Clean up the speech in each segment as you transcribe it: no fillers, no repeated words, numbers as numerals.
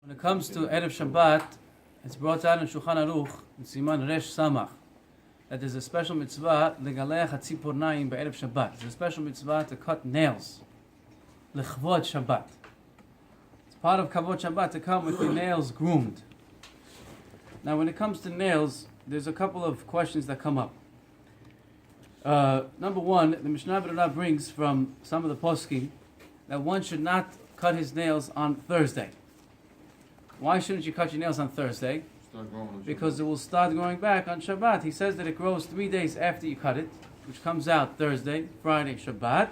When it comes to Erev Shabbat, it's brought out in Shulchan Aruch, in Siman Resh Samach, that there's a special mitzvah, Legaleach HaTzipornayim Be'erev Shabbat. There's a special mitzvah to cut nails, Lechvod Shabbat. It's part of Kavod Shabbat to come with the nails groomed. Now when it comes to nails, there's a couple of questions that come up. Number one, the Mishnah Berurah brings from some of the poskim that one should not cut his nails on Thursday. Why shouldn't you cut your nails on Thursday? Because it will start growing back on Shabbat. He says that it grows 3 days after you cut it, which comes out Thursday, Friday, Shabbat.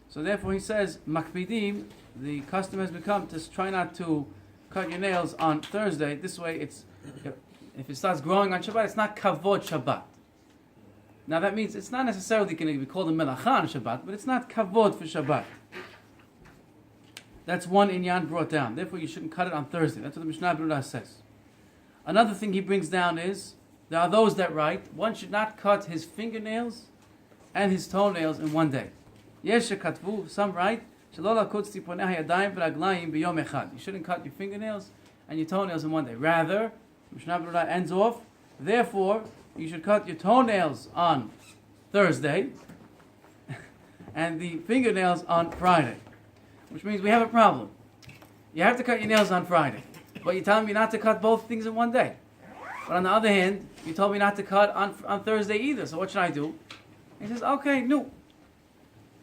So therefore he says, Makpidim, the custom has become to try not to cut your nails on Thursday. This way, if it starts growing on Shabbat, it's not Kavod Shabbat. Now that means it's not necessarily going to be called a Melacha on Shabbat, but it's not Kavod for Shabbat. That's one inyan brought down. Therefore, you shouldn't cut it on Thursday. That's what the Mishnah Berurah says. Another thing he brings down is, there are those that write, one should not cut his fingernails and his toenails in one day. Yesh shekatvu, some write, shelo lakot tziponei hayadayim v'raglayim b'yom echad. You shouldn't cut your fingernails and your toenails in one day. Rather, Mishnah Berurah ends off, therefore, you should cut your toenails on Thursday and the fingernails on Friday. Which means we have a problem. You have to cut your nails on Friday, but you're telling me not to cut both things in one day. But on the other hand, you told me not to cut on Thursday either, so what should I do? He says, okay, no.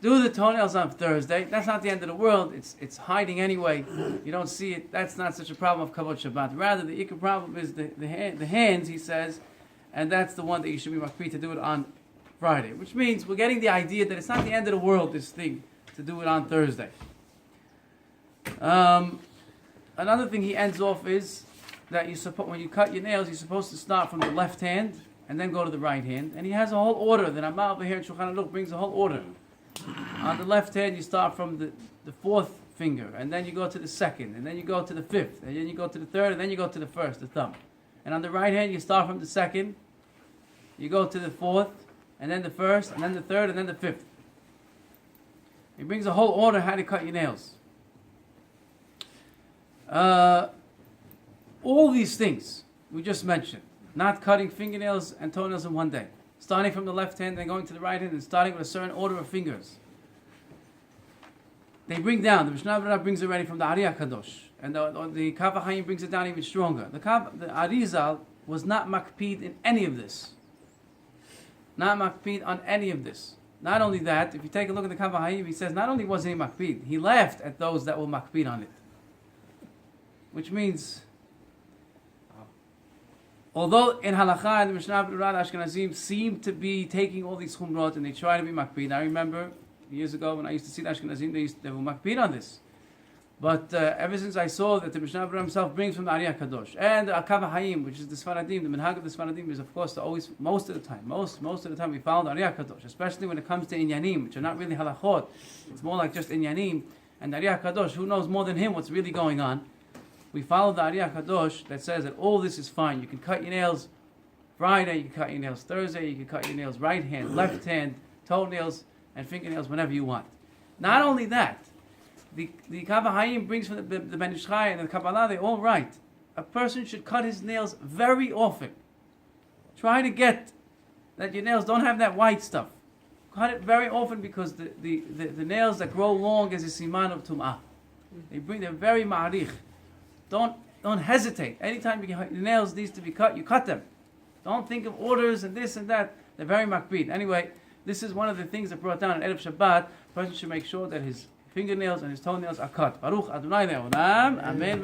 Do the toenails on Thursday. That's not the end of the world. It's hiding anyway. You don't see it. That's not such a problem of Kavod Shabbat. Rather, the ikar problem is the hands, he says, and that's the one that you should be makpid to do it on Friday. Which means we're getting the idea that it's not the end of the world, this thing, to do it on Thursday. Another thing he ends off is that when you cut your nails, you're supposed to start from the left hand and then go to the right hand. And he has a whole order. The Rama over here in Shulchan Aruch brings a whole order. On the left hand, you start from the fourth finger, and then you go to the second, and then you go to the fifth, and then you go to the third, and then you go to the first, the thumb. And on the right hand, you start from the second, you go to the fourth, and then the first, and then the third, and then the fifth. He brings a whole order how to cut your nails. All these things we just mentioned, not cutting fingernails and toenails in one day, starting from the left hand and going to the right hand and starting with a certain order of fingers. They bring down, the Mishnah Berurah brings it already from the Ari HaKadosh, and the Kav HaChaim brings it down even stronger. The Arizal was not makpid in any of this. Not makpid on any of this. Not only that, if you take a look at the Kav HaChaim, he says not only wasn't he makpid, he laughed at those that were makpid on it. Which means, although in Halakha and the Mishnah Berurah, the Ashkenazim seem to be taking all these chumrot and they try to be makpid. I remember years ago when I used to see the Ashkenazim, they were makpid on this. But ever since I saw that the Mishnah Berurah himself brings from the Ari HaKadosh and the Kav HaChaim, which is the Sfaradim, the minhag of the Sfaradim is of course to always, most of the time we follow the Ari HaKadosh, especially when it comes to inyanim, which are not really halachot. It's more like just inyanim. And the Ari HaKadosh, who knows more than him what's really going on? We follow the Ari HaKadosh that says that all this is fine. You can cut your nails Friday, you can cut your nails Thursday, you can cut your nails right hand, left hand, toenails, and fingernails whenever you want. Not only that, the Kav HaChaim brings from the Ben Ish Chai and the Kabbalah, they all write, a person should cut his nails very often. Try to get that your nails don't have that white stuff. Cut it very often because the nails that grow long is a siman of tum'ah. They're very ma'arich. Don't hesitate. Anytime your nails needs to be cut, you cut them. Don't think of orders and this and that. They're very makpid. Anyway, this is one of the things that brought down in Erev Shabbat. A person should make sure that his fingernails and his toenails are cut. Baruch Adonai Le'olam. Amen.